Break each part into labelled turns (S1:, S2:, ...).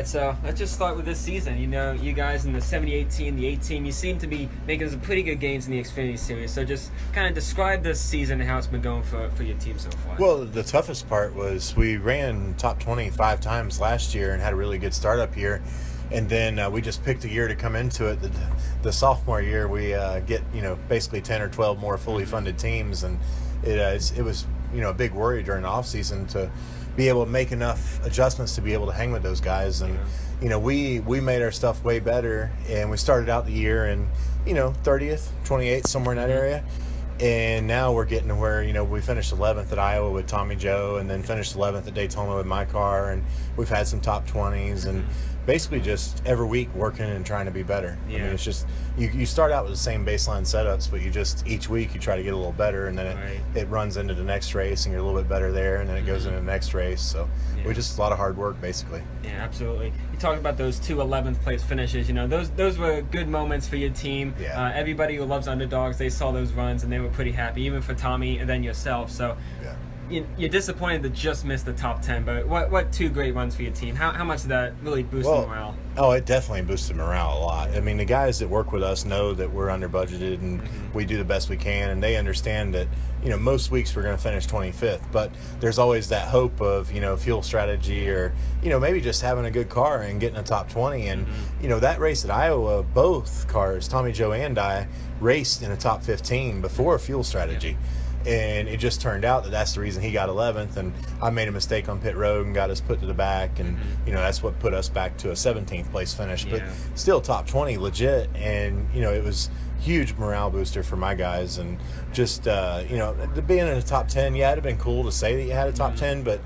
S1: right, so let's just start with this season. You know, you guys in the 78 team, the 8 team, you seem to be making some pretty good gains in the Xfinity Series. So just kind of describe this season and how it's been going for your team so far.
S2: Well, the toughest part was we ran top 25 times last year and had a really good startup year. And then we just picked a year to come into it. The sophomore year, we get, basically 10 or 12 more fully funded teams. And it was, a big worry during the offseason to be able to make enough adjustments to be able to hang with those guys. And, we made our stuff way better. And we started out the year in, 30th, 28th, somewhere in that area. And now we're getting to where, we finished 11th at Iowa with Tommy Joe and then finished 11th at Daytona with my car. And we've had some top 20s and basically just every week working and trying to be better.
S1: Yeah.
S2: I mean, it's just, you start out with the same baseline setups, but each week you try to get a little better, and then it runs into the next race and you're a little bit better there, and then it goes into the next race. So we just a lot of hard work, basically.
S1: Yeah, absolutely. You talked about those 2 11th place finishes. Those were good moments for your team.
S2: Yeah.
S1: Everybody who loves underdogs, they saw those runs and they were pretty happy, even for Tommy and then yourself. So you're disappointed to just miss the top 10, but what 2 great runs for your team? How much did that really boost morale?
S2: Oh, it definitely boosted morale a lot. I mean, the guys that work with us know that we're under budgeted and we do the best we can, and they understand that, most weeks we're going to finish 25th, but there's always that hope of, fuel strategy or, maybe just having a good car and getting a top 20. And, that race at Iowa, both cars, Tommy Joe and I, raced in a top 15 before fuel strategy. And it just turned out that that's the reason he got 11th, and I made a mistake on pit road and got us put to the back, and that's what put us back to a 17th place finish. But still top 20 legit, and it was huge morale booster for my guys. And just being in the top 10, it'd have been cool to say that you had a top 10, but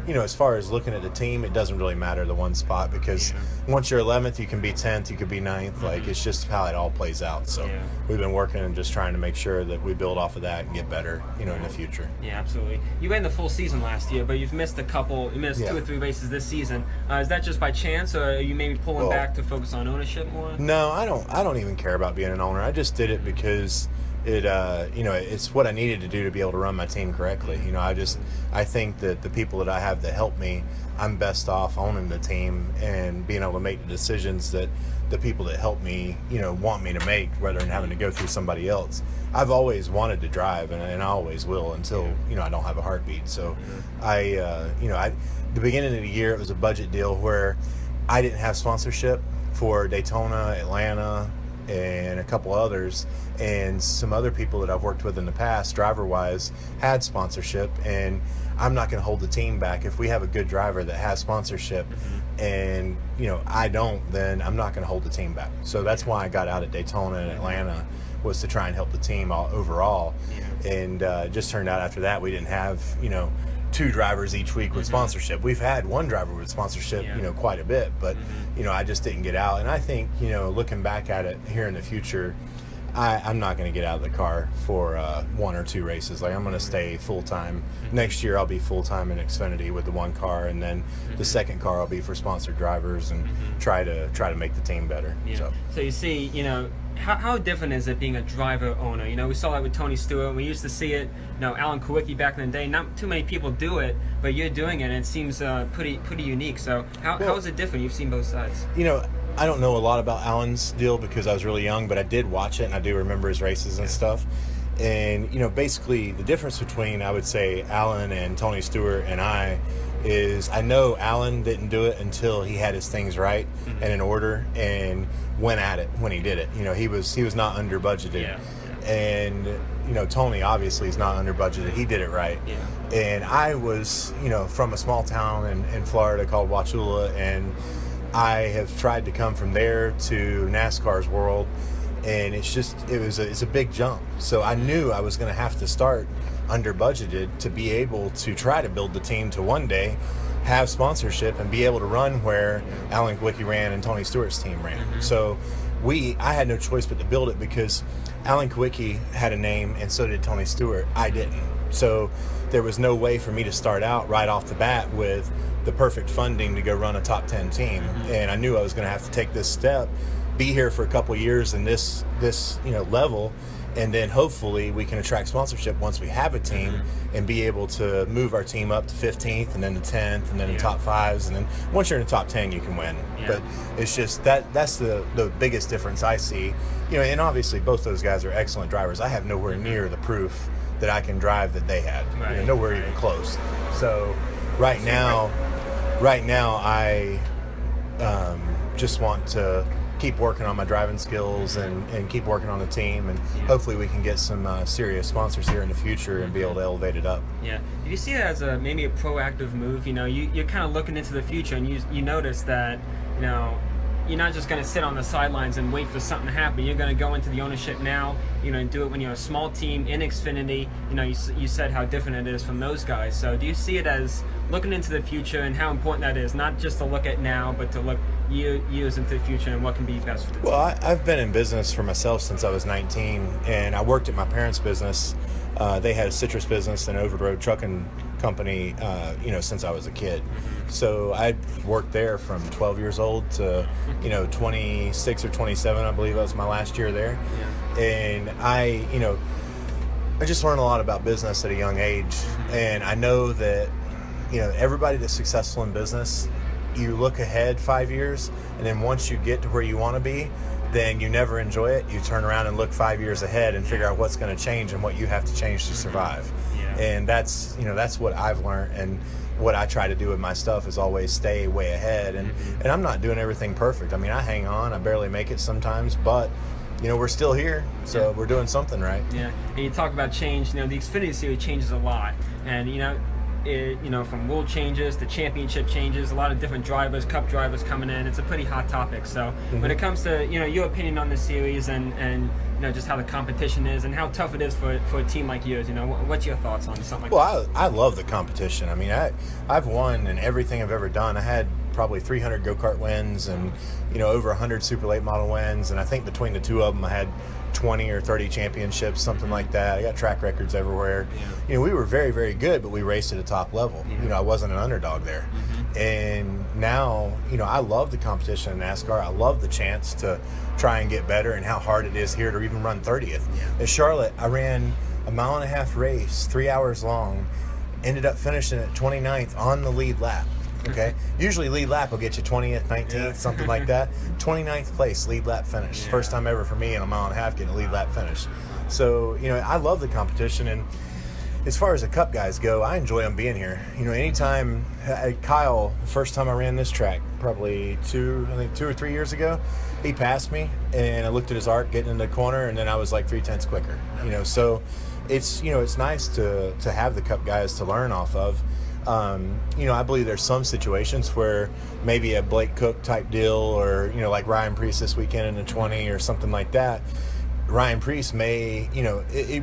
S2: as far as looking at the team, it doesn't really matter the one spot, because once you're 11th, you can be 10th, you could be 9th. Like, it's just how it all plays out. So we've been working and just trying to make sure that we build off of that and get better, in the future.
S1: Yeah, absolutely. You ran the full season last year, but you've missed 2 or 3 races this season. Is that just by chance, or are you maybe pulling back to focus on ownership more?
S2: No, I don't even care about being an owner. I just did it because it's what I needed to do to be able to run my team correctly. I think that the people that I have that help me, I'm best off owning the team and being able to make the decisions that the people that help me, want me to make, rather than having to go through somebody else. I've always wanted to drive, and I always will until, I don't have a heartbeat. So the beginning of the year, it was a budget deal where I didn't have sponsorship for Daytona, Atlanta, and a couple others, and some other people that I've worked with in the past, driver-wise, had sponsorship, and I'm not going to hold the team back. If we have a good driver that has sponsorship and, I don't, then I'm not going to hold the team back. So that's why I got out at Daytona and Atlanta, was to try and help the team overall. And it just turned out after that we didn't have, 2 drivers each week with sponsorship. We've had 1 driver with sponsorship, quite a bit, but, I just didn't get out. And I think, looking back at it here in the future, I'm not going to get out of the car for 1 or 2 races. Like, I'm going to stay full-time. Next year I'll be full-time in Xfinity with the 1 car, and then the second car I'll be for sponsored drivers and try to make the team better.
S1: So you see, how different is it being a driver owner? We saw that with Tony Stewart. We used to see it, Alan Kulwicki back in the day. Not too many people do it, but you're doing it, and it seems pretty unique. So how is it different? You've seen both sides.
S2: I don't know a lot about Alan's deal because I was really young, but I did watch it, and I do remember his races and stuff. And, basically the difference between, I would say, Alan and Tony Stewart and I is, I know Alan didn't do it until he had his things right and in order and went at it when he did it. He was not under budgeted. And, Tony obviously is not under budgeted. He did it right. And I was, from a small town in Florida called Wauchula, and I have tried to come from there to NASCAR's world, and it's a big jump. So I knew I was going to have to start under budgeted to be able to try to build the team to one day have sponsorship and be able to run where Alan Kulwicki ran and Tony Stewart's team ran. So I had no choice but to build it, because Alan Kulwicki had a name and so did Tony Stewart. I didn't. So there was no way for me to start out right off the bat with the perfect funding to go run a top 10 team. And I knew I was going to have to take this step, be here for a couple of years in this level, and then hopefully we can attract sponsorship once we have a team and be able to move our team up to 15th and then to 10th and then the top 5s, and then once you're in the top 10 you can win. But it's just that's the biggest difference I see. And obviously both those guys are excellent drivers. I have nowhere near the proof that I can drive that they had. Nowhere even close. So right now I just want to keep working on my driving skills and keep working on the team, and hopefully we can get some serious sponsors here in the future and be able to elevate it up.
S1: Yeah. Do you see it as maybe a proactive move? You're kind of looking into the future, and you notice that, you're not just going to sit on the sidelines and wait for something to happen. You're going to go into the ownership now, and do it when you're a small team in Xfinity. You said how different it is from those guys. So do you see it as looking into the future and how important that is, not just to look at now, but to look years into the future and what can be best for the team?
S2: Well, I've been in business for myself since I was 19, and I worked at my parents' business. They had a citrus business and over-the-road trucking company, since I was a kid. So I worked there from 12 years old to, 26 or 27, I believe that was my last year there. And I just learned a lot about business at a young age. And I know that, everybody that's successful in business, you look ahead 5 years, and then once you get to where you want to be, then you never enjoy it. You turn around and look 5 years ahead and figure out what's going to change and what you have to change to survive. And that's what I've learned, and what I try to do with my stuff is always stay way ahead. And I'm not doing everything perfect. I mean, I hang on. I barely make it sometimes, but we're still here, so we're doing something right. Yeah,
S1: and you talk about change. The Xfinity Series changes a lot, and from rule changes to championship changes, a lot of different drivers, cup drivers coming in. It's a pretty hot topic. So when it comes to your opinion on the series and just how the competition is and how tough it is for a team like yours, what's your thoughts on something like that?
S2: Well, I love the competition. I mean, I've won in everything I've ever done. I had probably 300 go-kart wins and over 100 super late model wins, and I think between the two of them I had 20 or 30 championships, something like that. I got track records everywhere. We were very, very good, but we raced at a top level. I wasn't an underdog there. And now, I love the competition in NASCAR. I love the chance to try and get better, and how hard it is here to even run 30th. At Charlotte, I ran a 1.5-mile race, 3 hours long, ended up finishing at 29th on the lead lap. Okay. Usually lead lap will get you 20th, 19th, something like that. 29th place, lead lap finish. First time ever for me in a 1.5 mile getting a lead lap finish. So, I love the competition. And as far as the cup guys go, I enjoy them being here. Anytime, Kyle, the first time I ran this track, probably 2 or 3 years ago, he passed me, and I looked at his arc getting in the corner, and then I was like 0.3 quicker. So it's nice to have the cup guys to learn off of. I believe there's some situations where maybe a Blake Cook type deal, or like Ryan Preece this weekend in the 20 or something like that. Ryan Preece may,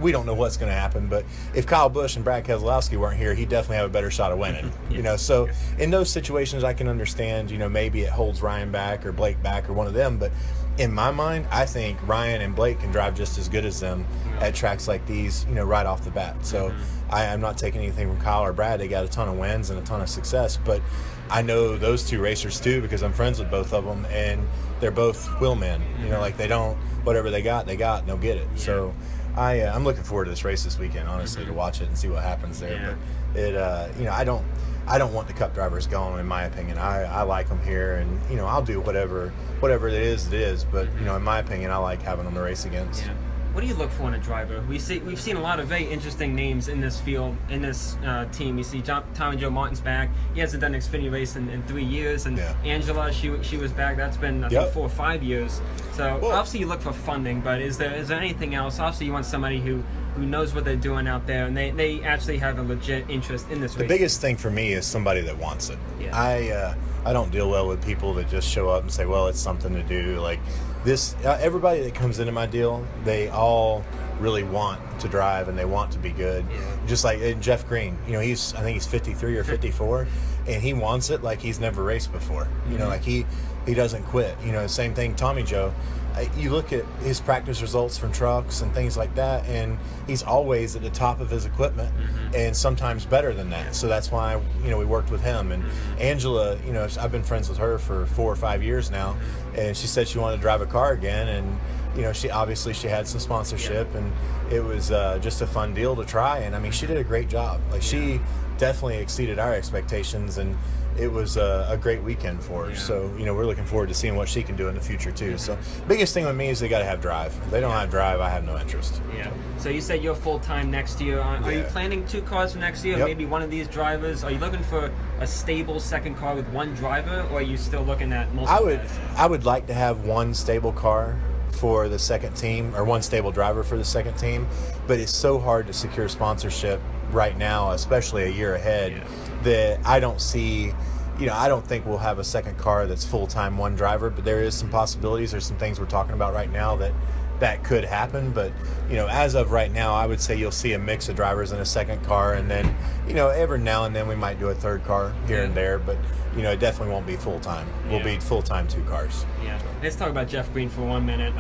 S2: we don't know what's going to happen, but if Kyle Busch and Brad Keselowski weren't here, he'd definitely have a better shot of winning. So in those situations, I can understand, maybe it holds Ryan back or Blake back or one of them, but in my mind, I think Ryan and Blake can drive just as good as them at tracks like these, right off the bat. So I'm not taking anything from Kyle or Brad. They got a ton of wins and a ton of success, but I know those two racers too, because I'm friends with both of them, and they're both wheelmen. Like they don't, whatever they got, and they'll get it. So I'm looking forward to this race this weekend, honestly, to watch it and see what happens there. But it, I don't want the cup drivers going, in my opinion. I like them here, and I'll do whatever it is. But in my opinion, I like having them to race against.
S1: What do you look for in a driver? We've seen a lot of very interesting names in this field, in this team. You see Tommy Joe Martin's back. He hasn't done an Xfinity race in 3 years. And Angela, she was back. That's been, I think, 4 or 5 years. So obviously you look for funding, but is there anything else? Obviously you want somebody who knows what they're doing out there, and they actually have a legit interest in this race.
S2: The biggest thing for me is somebody that wants it. I don't deal well with people that just show up and say, well, it's something to do. Like this, everybody that comes into my deal, they all really want to drive and they want to be good. Just like Jeff Green, I think he's 53 or 54, and he wants it like he's never raced before. Like he doesn't quit. Same thing, Tommy Joe. You look at his practice results from trucks and things like that, and he's always at the top of his equipment, and sometimes better than that. So that's why we worked with him. And Angela, I've been friends with her for 4 or 5 years now, and she said she wanted to drive a car again, and she had some sponsorship, and it was just a fun deal to try. And I mean, she did a great job. Like, she definitely exceeded our expectations, and it was a great weekend for her.
S1: Yeah.
S2: So, we're looking forward to seeing what she can do in the future too. So, biggest thing with me is they got to have drive. If they don't have drive, I have no interest.
S1: Yeah. So you said you're full-time next year. Are you planning 2 cars for next year?
S2: Yep.
S1: Maybe one of these drivers? Are you looking for a stable second car with one driver, or are you still looking at multiple guys?
S2: I would like to have one stable car for the second team, or one stable driver for the second team, but it's so hard to secure sponsorship right now, especially a year ahead, that I don't see, I don't think we'll have a second car that's full-time one driver, but there is some possibilities. There's some things we're talking about right now that could happen, but as of right now, I would say you'll see a mix of drivers in a second car, and then every now and then we might do a third car here and there, but it definitely won't be full-time. We'll be full-time 2 cars.
S1: Yeah. Let's talk about Jeff Green for 1 minute.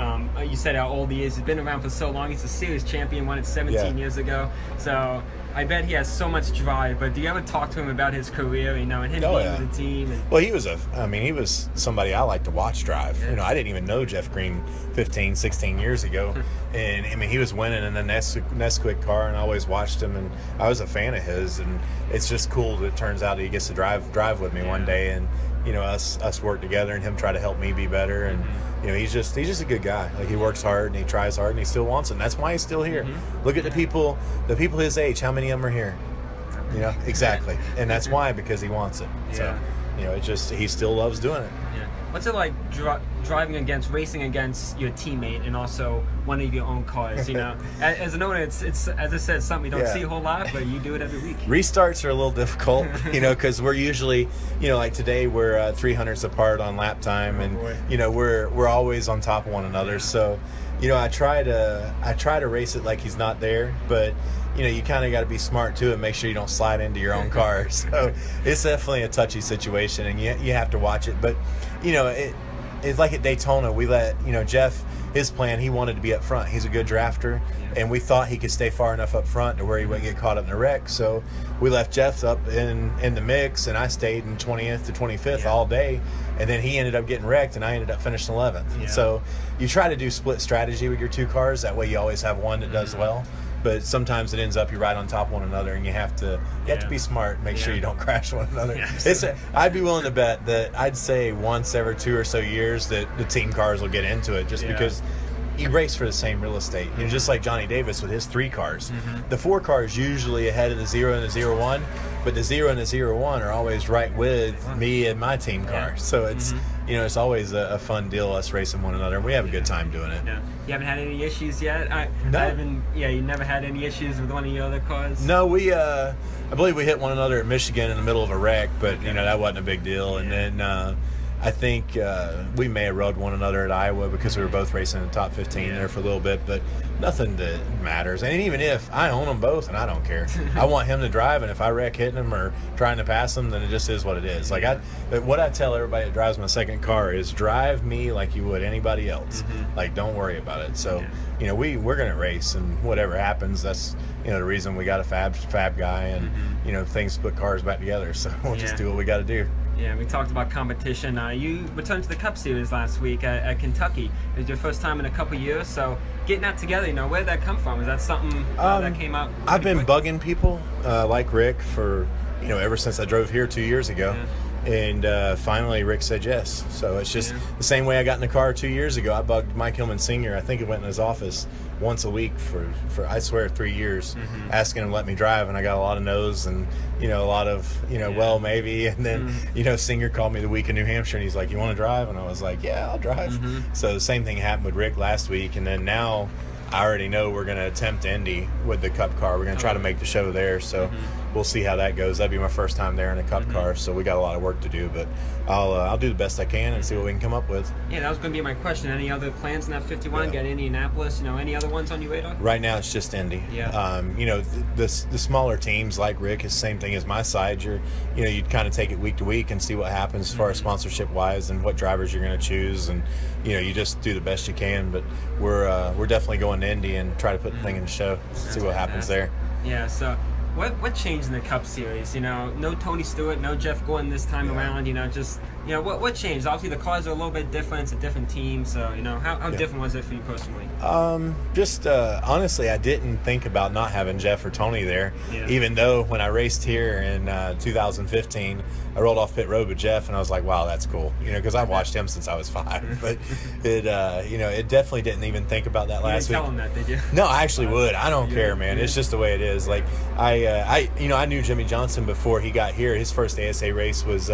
S1: You said how old he is. He's been around for so long. He's a series champion, won it 17 years ago. So I bet he has so much drive, but do you ever talk to him about his career, and him being with the team?
S2: Well, he was somebody I like to watch drive.
S1: Yeah.
S2: I didn't even know Jeff Green 15, 16 years ago. And I mean, he was winning in the Nesquik car, and I always watched him, and I was a fan of his. And it's just cool that it turns out he gets to drive with me one day, and us work together, and him try to help me be better. And he's just a good guy. Like, he works hard and he tries hard and he still wants it. And that's why he's still here. Look at the people his age. How many of them are here? Exactly. And that's why, because he wants it. So he still loves doing it.
S1: Yeah. What's it like racing against your teammate and also one of your own cars? As an owner, it's as I said, something you don't see a whole lot, but you do it every week.
S2: Restarts are a little difficult, because we're usually, like today we're 300ths apart on lap time, and we're always on top of one another. So, I try to race it like he's not there, but you kind of got to be smart too and make sure you don't slide into your own car. So it's definitely a touchy situation, and you have to watch it. But it's like at Daytona, we let Jeff, his plan, he wanted to be up front. He's a good drafter, and we thought he could stay far enough up front to where he wouldn't get caught up in a wreck. So we left Jeff up in the mix, and I stayed in 20th to 25th all day. And then he ended up getting wrecked, and I ended up finishing 11th.
S1: Yeah.
S2: So you try to do split strategy with your 2 cars. That way you always have one that does well. But sometimes it ends up you're right on top of one another, and you have to be smart and make sure you don't crash one another. Yeah, I'd be willing to bet that I'd say once every 2 or so years that the team cars will get into it, just because you race for the same real estate. Just like Johnny Davis with his 3 cars. The 4 cars usually ahead of the 0 and the 0-1, but the 0 and the 0-1 are always right with me and my team car. So it's it's always a fun deal, us racing one another, and we have a good time doing it.
S1: Yeah. You haven't had any issues yet?
S2: No.
S1: You never had any issues with one of your other cars?
S2: No, I believe we hit one another at Michigan in the middle of a wreck, but that wasn't a big deal. And then I think we may have rode one another at Iowa because we were both racing in the top 15 there for a little bit, but nothing that matters. And even if I own them both, and I don't care, I want him to drive, and if I wreck hitting him or trying to pass him, then it just is what it is. Like what I tell everybody that drives my second car is drive me like you would anybody else. Like, don't worry about it. So we're gonna race, and whatever happens, that's the reason we got a fab guy, and things put cars back together. So we'll just do what we got to do.
S1: Yeah, we talked about competition. You returned to the Cup Series last week at Kentucky. It was your first time in a couple years, so getting that together, where did that come from? Is that something that came out?
S2: I've been bugging people like Rick for, ever since I drove here 2 years ago. And finally, Rick said yes. So it's just the same way I got in the car 2 years ago. I bugged Mike Hillman Sr. I think he went in his office once a week for I swear 3 years, asking him to let me drive, and I got a lot of no's and a lot of well, maybe. And then Singer called me the week in New Hampshire, and he's like, "You want to drive?" And I was like, "Yeah, I'll drive." So the same thing happened with Rick last week, and then now I already know we're going to attempt Indy with the Cup car. We're going to try to make the show there, so we'll see how that goes. That'd be my first time there in a Cup car, so we got a lot of work to do, but I'll do the best I can and see what we can come up with.
S1: Yeah, that was going to be my question. Any other plans in that 51? Got Indianapolis? Any other ones on your radar?
S2: Right now, it's just Indy.
S1: Yeah.
S2: The smaller teams like Rick is the same thing as my side. You'd kind of take it week to week and see what happens as far as sponsorship wise and what drivers you're going to choose, and you just do the best you can. But we're definitely going to Indy and try to put the thing in the show, see what happens there.
S1: Yeah. So. What changed in the Cup Series? No Tony Stewart, no Jeff Gordon this time around. Just You know, what changed? Obviously, the cars are a little bit different. It's a different team. So, you know, how different was it for you personally?
S2: Honestly, I didn't think about not having Jeff or Tony there.
S1: Yeah.
S2: Even though when I raced here in 2015, I rolled off pit road with Jeff, and I was like, wow, that's cool. You know, because I've watched him since I was 5. But it, you know, it definitely didn't even think about that last week.
S1: You didn't tell him that, did you?
S2: No, I actually would. I don't care, man. It's just the way it is. Like I knew Jimmy Johnson before he got here. His first ASA race was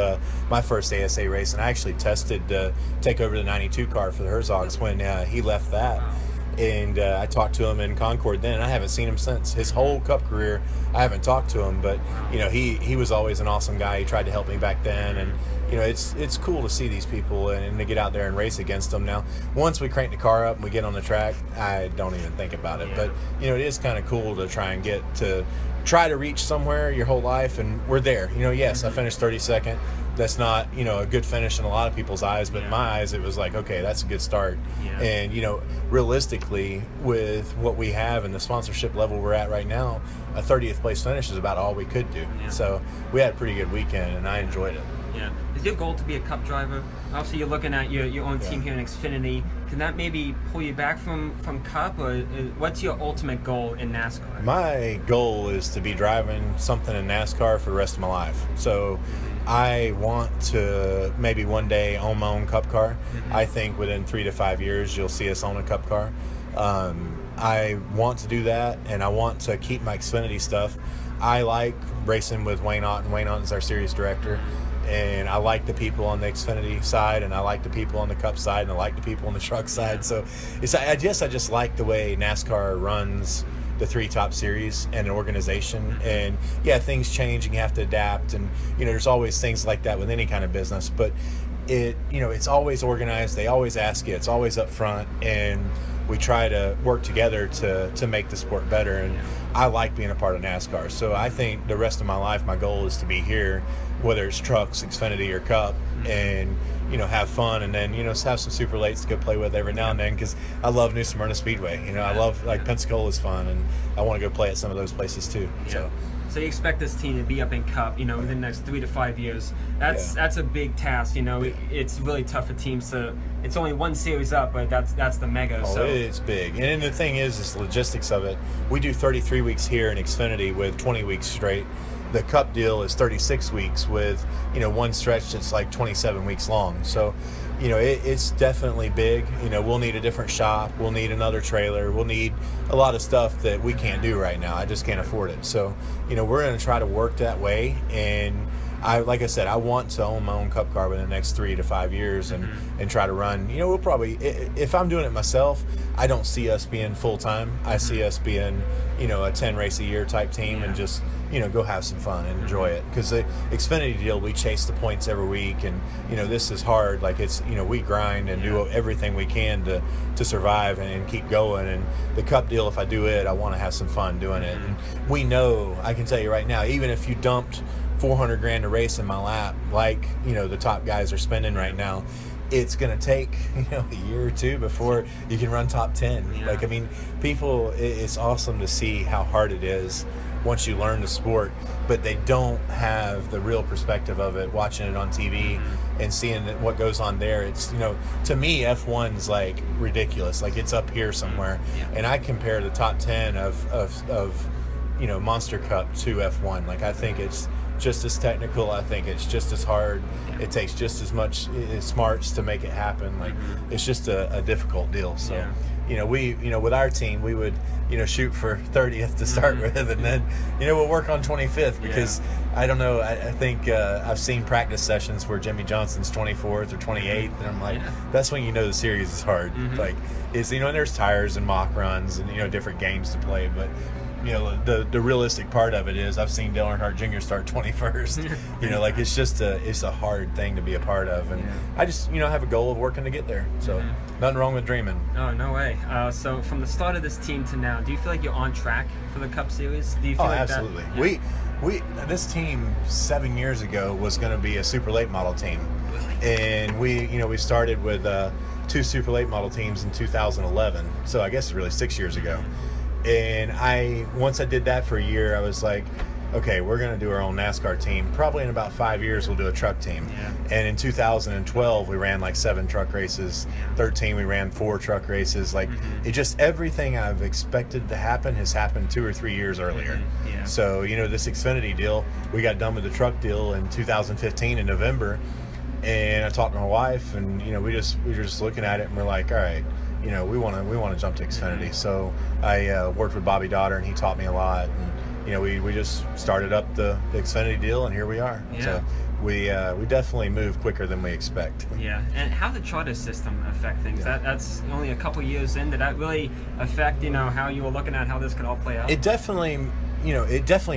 S2: my first ASA race, and I actually tested to take over the 92 car for the Herzogs when he left that.
S1: Wow.
S2: And I talked to him in Concord then, and I haven't seen him since. His whole Cup career, I haven't talked to him, but you know, he was always an awesome guy. He tried to help me back then, and you know, it's cool to see these people and to get out there and race against them. Now, once we crank the car up and we get on the track, I don't even think about it. But you know, it is kind of cool to try to reach somewhere your whole life, and we're there. You know, yes, I finished 32nd. That's not, you know, a good finish in a lot of people's eyes, but in my eyes, it was like, okay, that's a good start. Yeah. And, you know, realistically, with what we have and the sponsorship level we're at right now, a 30th place finish is about all we could do. Yeah. So we had a pretty good weekend, and I enjoyed it.
S1: Yeah. Is your goal to be a Cup driver? Obviously, you're looking at your own team here in Xfinity. Can that maybe pull you back from Cup, or what's your ultimate goal in NASCAR?
S2: My goal is to be driving something in NASCAR for the rest of my life. So I want to maybe one day own my own Cup car. I think within 3 to 5 years, you'll see us own a Cup car. I want to do that, and I want to keep my Xfinity stuff. I like racing with Wayne Otten. Wayne Otten's our series director. And I like the people on the Xfinity side, and I like the people on the Cup side, and I like the people on the truck side. So I just like the way NASCAR runs the 3 top series and an organization. And yeah, things change and you have to adapt, and you know, there's always things like that with any kind of business, but it's always organized. They always ask you, it's always up front, and we try to work together to make the sport better. And I like being a part of NASCAR. So I think the rest of my life, my goal is to be here, whether it's trucks, Xfinity, or Cup, and you know, have fun, and then, you know, have some super lates to go play with every now and then, because I love New Smyrna Speedway. You know, I love, like, Pensacola's fun, and I want to go play at some of those places too.
S1: So you expect this team to be up in Cup, you know, within the next 3 to 5 years. That's a big task, you know. It's really tough for teams to. It's only one series up, but that's the mega.
S2: Oh,
S1: so
S2: it's big. And the thing is the logistics of it. We do 33 weeks here in Xfinity with 20 weeks straight. The Cup deal is 36 weeks with, you know, one stretch that's like 27 weeks long. So, you know, it's definitely big. You know, we'll need a different shop. We'll need another trailer. We'll need a lot of stuff that we can't do right now. I just can't afford it. So, you know, we're going to try to work that way. And like I said, I want to own my own Cup car within the next 3 to 5 years and try to run. You know, we'll probably, if I'm doing it myself, I don't see us being full-time. I see us being, you know, a 10 race a year type team and just, you know, go have some fun and enjoy it. Because the Xfinity deal, we chase the points every week, and, you know, this is hard. Like, it's, you know, we grind and do everything we can to survive and keep going. And the Cup deal, if I do it, I want to have some fun doing it. And we know, I can tell you right now, even if you dumped $400,000 a race in my lap, like, you know, the top guys are spending right now, it's going to take, you know, a year or two before you can run top 10. Like, I mean, people, it's awesome to see how hard it is once you learn the sport, but they don't have the real perspective of it, watching it on TV and seeing what goes on there. It's, you know, to me, F1's like ridiculous. Like, it's up here somewhere. And I compare the top 10 of you know, Monster Cup to F1. Like, I think it's just as technical. I think it's just as hard. It takes just as much smarts to make it happen. Like, it's just a difficult deal. So, you know, with our team, we would, you know, shoot for 30th to start with, and then, you know, we'll work on 25th, because I don't know, I think I've seen practice sessions where Jimmy Johnson's 24th or 28th, and I'm like, that's when you know the series is hard. Like, it's, you know, and there's tires and mock runs and, you know, different games to play, but, you know, the realistic part of it is I've seen Dale Earnhardt Jr. start 21st. You know, like, it's just it's a hard thing to be a part of, and I just, you know, have a goal of working to get there. So nothing wrong with dreaming.
S1: Oh, no way. So from the start of this team to now, do you feel like you're on track for the Cup Series? Do you feel like
S2: absolutely.
S1: That?
S2: We this team 7 years ago was going to be a super late model team, and we started with 2 super late model teams in 2011. So I guess it's really 6 years ago. And once I did that for a year, I was like, okay, we're going to do our own NASCAR team. Probably in about 5 years, we'll do a truck team.
S1: Yeah.
S2: And in 2012, we ran like 7 truck races. 13, we ran 4 truck races. Like, it just, everything I've expected to happen has happened 2 or 3 years earlier.
S1: Yeah.
S2: So, this Xfinity deal, we got done with the truck deal in 2015 in November. And I talked to my wife, and, we were just looking at it, and we're like, all right, we want to jump to Xfinity. So I worked with Bobby Daughter, and he taught me a lot. And we just started up the Xfinity deal, and here we are.
S1: Yeah.
S2: So we definitely move quicker than we expect.
S1: Yeah. And how did the charter system affect things?
S2: Yeah.
S1: That's only a couple years in. Did that really affect how you were looking at how this could all play out?
S2: It definitely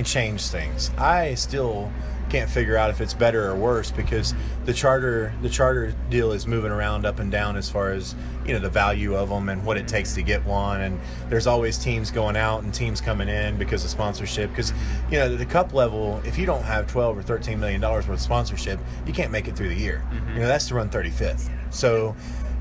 S2: changed things. I still can't figure out if it's better or worse, because the charter deal is moving around up and down as far as the value of them and what it takes to get one, and there's always teams going out and teams coming in because of sponsorship, because the cup level, if you don't have $12 or $13 million worth of sponsorship, you can't make it through the year. That's to run 35th. So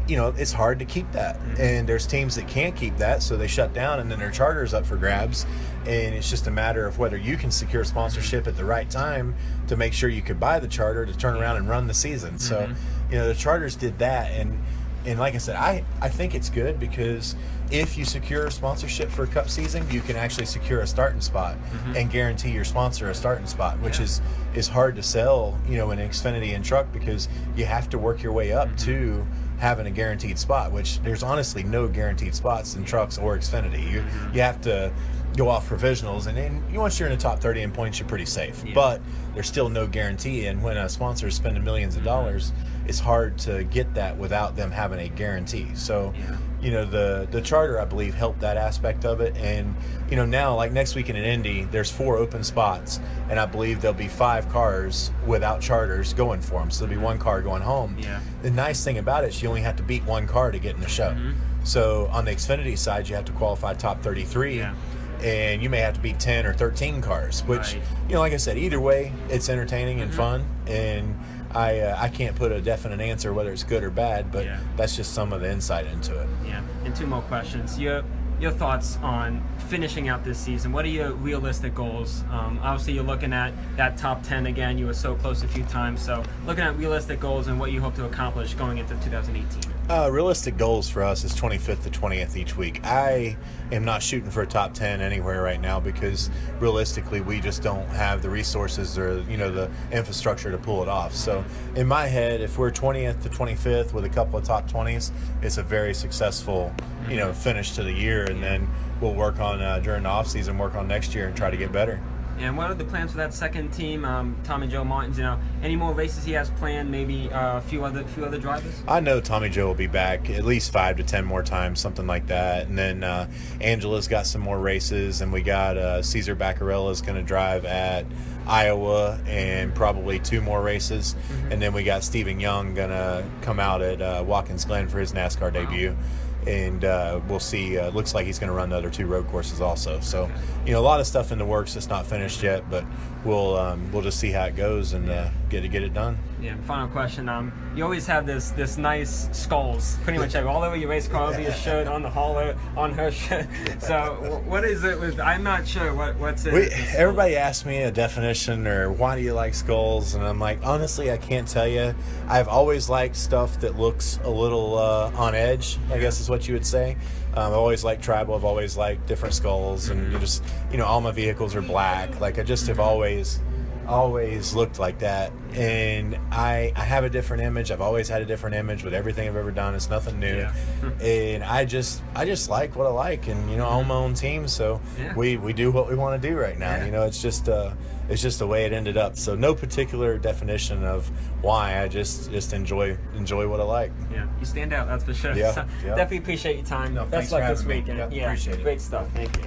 S2: it's hard to keep that, and there's teams that can't keep that, so they shut down, and then their charter's up for grabs, and it's just a matter of whether you can secure sponsorship at the right time to make sure you could buy the charter to turn around and run the season. So the charters did that, and like I said, I think it's good, because if you secure sponsorship for a cup season, you can actually secure a starting spot and guarantee your sponsor a starting spot, which is hard to sell in Xfinity and truck, because you have to work your way up to having a guaranteed spot, which there's honestly no guaranteed spots in trucks or Xfinity. You have to go off provisionals, and then once you're in the top 30 in points, you're pretty safe. But there's still no guarantee, and when a sponsor is spending millions of dollars, it's hard to get that without them having a guarantee. So the charter, I believe, helped that aspect of it. And now, like next weekend in Indy, there's 4 open spots, and I believe there'll be 5 cars without charters going for them, so there'll be 1 car going home. The nice thing about it is you only have to beat 1 car to get in the show. So on the Xfinity side, you have to qualify top 33. And you may have to beat 10 or 13 cars, which, like I said, either way, it's entertaining and fun. And I can't put a definite answer whether it's good or bad, but that's just some of the insight into it.
S1: Yeah. And 2 more questions. Your thoughts on finishing out this season. What are your realistic goals? Obviously, you're looking at that top 10 again. You were so close a few times. So looking at realistic goals and what you hope to accomplish going into 2018.
S2: Realistic goals for us is 25th to 20th each week. I am not shooting for a top 10 anywhere right now, because realistically we just don't have the resources or the infrastructure to pull it off. So in my head, if we're 20th to 25th with a couple of top 20s, it's a very successful finish to the year, and then we'll work on during the off season, work on next year and try to get better.
S1: And what are the plans for that second team, Tommy Joe Martins? Any more races he has planned? Maybe a few other drivers.
S2: I know Tommy Joe will be back at least 5 to 10 more times, something like that. And then Angela's got some more races, and we got Cesar Baccarella's going to drive at Iowa, and probably 2 more races. And then we got Stephen Young going to come out at Watkins Glen for his NASCAR debut. And we'll see. Looks like he's going to run the other 2 road courses also. So, a lot of stuff in the works that's not finished yet, but we'll just see how it goes and get it done.
S1: Yeah. Final question. You always have this nice skulls, pretty much all over your race car, over your shirt, on the hauler, on her shirt. So what is it with? I'm not sure what's it.
S2: Everybody asks me a definition or why do you like skulls, and I'm like, honestly, I can't tell you. I've always liked stuff that looks a little on edge, I guess is what you would say. I've always liked tribal. I've always liked different skulls, and all my vehicles are black. Like, I just have always looked like that, and I have a different image. I've always had a different image with everything I've ever done. It's nothing new. And I just like what I like, and I own my own team, so we do what we want to do right now. It's just the way it ended up. So no particular definition of why. I just enjoy what I like.
S1: Yeah, you stand out, that's for sure.
S2: Yeah,
S1: So definitely appreciate your time.
S2: No,
S1: Best luck this weekend.
S2: Yeah, appreciate it.
S1: Great stuff. Thank you.